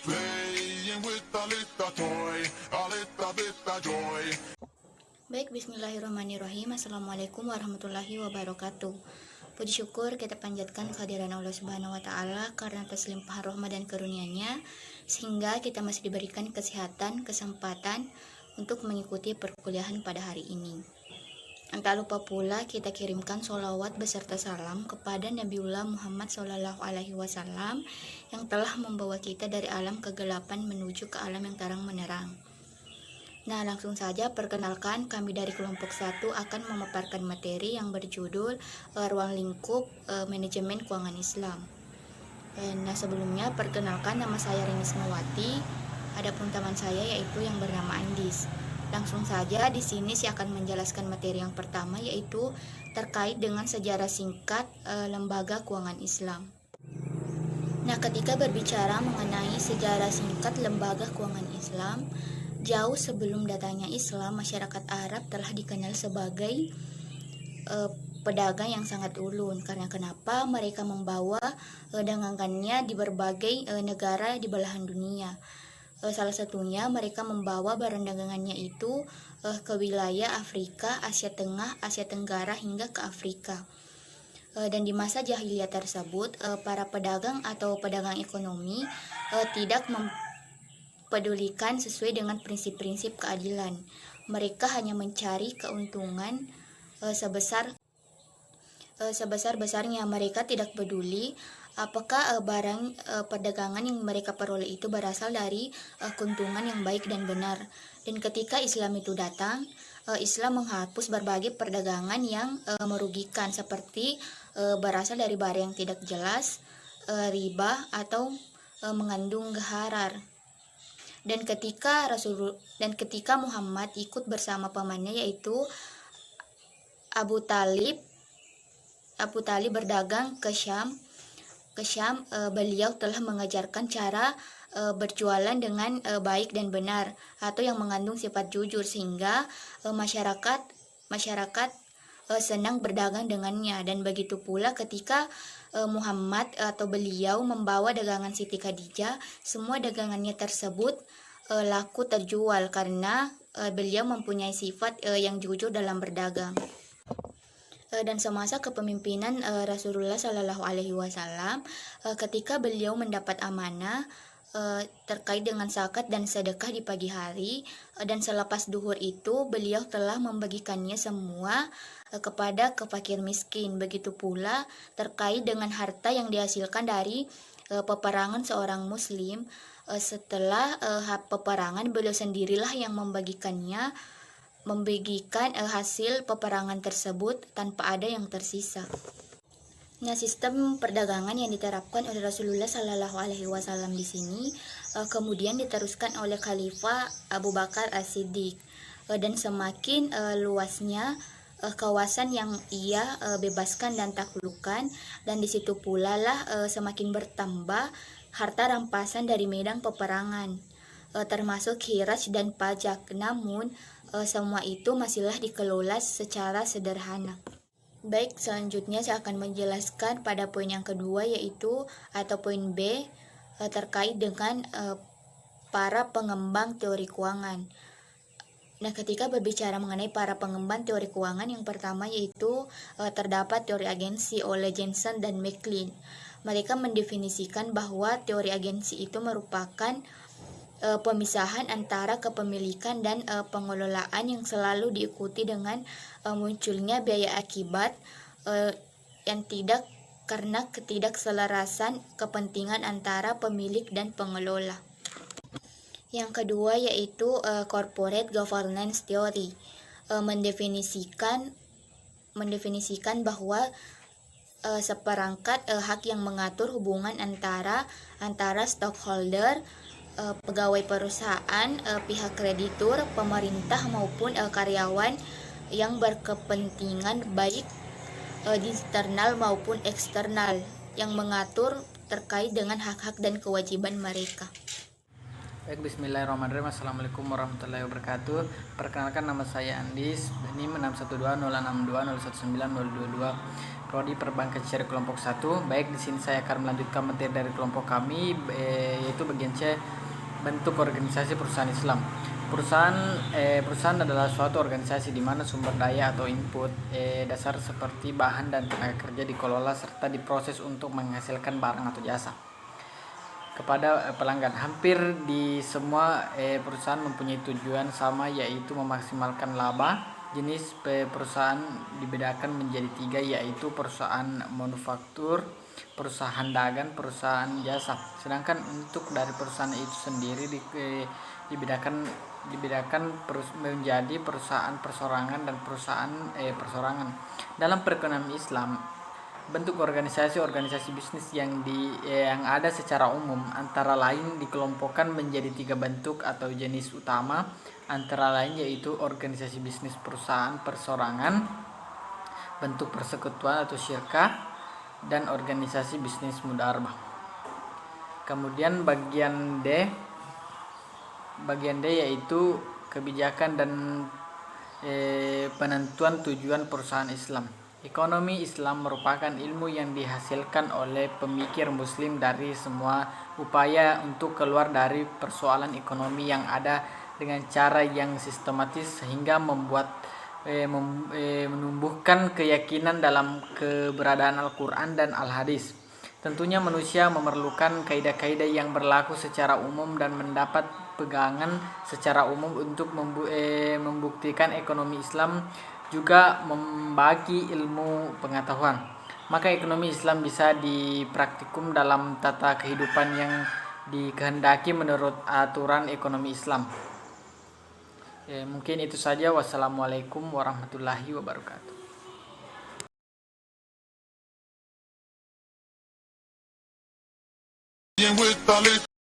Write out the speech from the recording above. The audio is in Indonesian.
Playing with a little toy, a little bit of joy. Baik, bismillahirrahmanirrahim. Assalamualaikum warahmatullahi wabarakatuh. Puji syukur kita panjatkan kehadiran Allah Subhanahu wa taala karena atas limpahan rahmat dan karunia-Nya sehingga kita masih diberikan kesehatan, kesempatan untuk mengikuti perkuliahan pada hari ini. Tak lupa pula kita kirimkan sholawat beserta salam kepada Nabiullah Muhammad SAW yang telah membawa kita dari alam kegelapan menuju ke alam yang terang menerang. Nah, langsung saja perkenalkan, kami dari kelompok 1 akan memaparkan materi yang berjudul Ruang Lingkup Manajemen Keuangan Islam. Nah, sebelumnya perkenalkan, nama saya Renismawati, adapun teman saya yaitu yang bernama Andis. Langsung saja di sini saya akan menjelaskan materi yang pertama, yaitu terkait dengan sejarah singkat lembaga keuangan Islam. Nah, ketika berbicara mengenai sejarah singkat lembaga keuangan Islam, jauh sebelum datangnya Islam, masyarakat Arab telah dikenal sebagai pedagang yang sangat ulun. Karena kenapa? Mereka membawa dagangannya di berbagai negara di belahan dunia. Salah satunya mereka membawa barang dagangannya itu ke wilayah Afrika, Asia Tengah, Asia Tenggara hingga ke Afrika. Dan di masa jahiliyah tersebut, para pedagang atau pedagang ekonomi tidak mempedulikan sesuai dengan prinsip-prinsip keadilan. Mereka hanya mencari keuntungan sebesar-besarnya. Mereka tidak peduli apakah barang perdagangan yang mereka peroleh itu berasal dari keuntungan yang baik dan benar. Dan ketika Islam itu datang, Islam menghapus berbagai perdagangan yang merugikan, seperti berasal dari barang yang tidak jelas, riba, atau mengandung gharar. Dan ketika Muhammad ikut bersama pamannya yaitu Abu Talib berdagang ke Syam, beliau telah mengajarkan cara berjualan dengan baik dan benar, atau yang mengandung sifat jujur, sehingga masyarakat senang berdagang dengannya. Dan begitu pula ketika Muhammad atau beliau membawa dagangan Siti Khadijah, semua dagangannya tersebut laku terjual karena beliau mempunyai sifat yang jujur dalam berdagang. Dan semasa kepemimpinan Rasulullah Shallallahu Alaihi Wasallam, ketika beliau mendapat amanah terkait dengan zakat dan sedekah di pagi hari, dan selepas duhur itu beliau telah membagikannya semua kepada kefakir miskin. Begitu pula terkait dengan harta yang dihasilkan dari peperangan seorang muslim, setelah peperangan beliau sendirilah yang membagikan hasil peperangan tersebut tanpa ada yang tersisa. Nah, sistem perdagangan yang diterapkan oleh Rasulullah Shallallahu Alaihi Wasallam di sini kemudian diteruskan oleh Khalifah Abu Bakar As-Siddiq, dan semakin luasnya kawasan yang ia bebaskan dan taklukkan, dan di situ pula lah semakin bertambah harta rampasan dari medan peperangan, termasuk khiraj dan pajak. Namun semua itu masihlah dikelola secara sederhana. Baik, selanjutnya saya akan menjelaskan pada poin yang kedua, yaitu atau poin B, terkait dengan para pengembang teori keuangan. Nah, ketika berbicara mengenai para pengembang teori keuangan, yang pertama yaitu terdapat teori agensi oleh Jensen dan McLean. Mereka mendefinisikan bahwa teori agensi itu merupakan pemisahan antara kepemilikan dan pengelolaan yang selalu diikuti dengan munculnya biaya akibat yang tidak karena ketidakselarasan kepentingan antara pemilik dan pengelola. Yang kedua yaitu corporate governance theory, mendefinisikan bahwa seperangkat hak yang mengatur hubungan antara stockholder, pegawai perusahaan, pihak kreditur, pemerintah maupun karyawan yang berkepentingan baik di internal maupun eksternal, yang mengatur terkait dengan hak-hak dan kewajiban mereka. Baik, bismillahirrahmanirrahim. Assalamualaikum warahmatullahi wabarakatuh. Perkenalkan, nama saya Andis, NIM 612 Prodi Perbankan Syariah kelompok 1. Baik, di sini saya akan melanjutkan materi dari kelompok kami, yaitu bagian C, Bentuk organisasi perusahaan Islam. Perusahaan adalah suatu organisasi di mana sumber daya atau input dasar seperti bahan dan tenaga kerja dikelola serta diproses untuk menghasilkan barang atau jasa kepada pelanggan. Hampir di semua perusahaan mempunyai tujuan sama, yaitu memaksimalkan laba. Jenis perusahaan dibedakan menjadi 3, yaitu perusahaan manufaktur, perusahaan dagang, perusahaan jasa. Sedangkan untuk dari perusahaan itu sendiri dibedakan menjadi perusahaan perseorangan dan perusahaan perseorangan. Dalam perekonomian Islam, bentuk organisasi bisnis yang ada secara umum antara lain dikelompokkan menjadi 3 bentuk atau jenis utama, antara lain yaitu organisasi bisnis perusahaan perseorangan, bentuk persekutuan atau syirkah, dan organisasi bisnis mudharabah. Kemudian bagian D yaitu kebijakan dan penentuan tujuan perusahaan Islam. Ekonomi Islam merupakan ilmu yang dihasilkan oleh pemikir muslim dari semua upaya untuk keluar dari persoalan ekonomi yang ada dengan cara yang sistematis sehingga menumbuhkan keyakinan dalam keberadaan Al-Quran dan Al-Hadis. Tentunya manusia memerlukan kaidah-kaidah yang berlaku secara umum dan mendapat pegangan secara umum untuk membuktikan ekonomi Islam juga membagi ilmu pengetahuan. Maka ekonomi Islam bisa dipraktikum dalam tata kehidupan yang dikehendaki menurut aturan ekonomi Islam. Mungkin itu saja. Wassalamualaikum warahmatullahi wabarakatuh. With the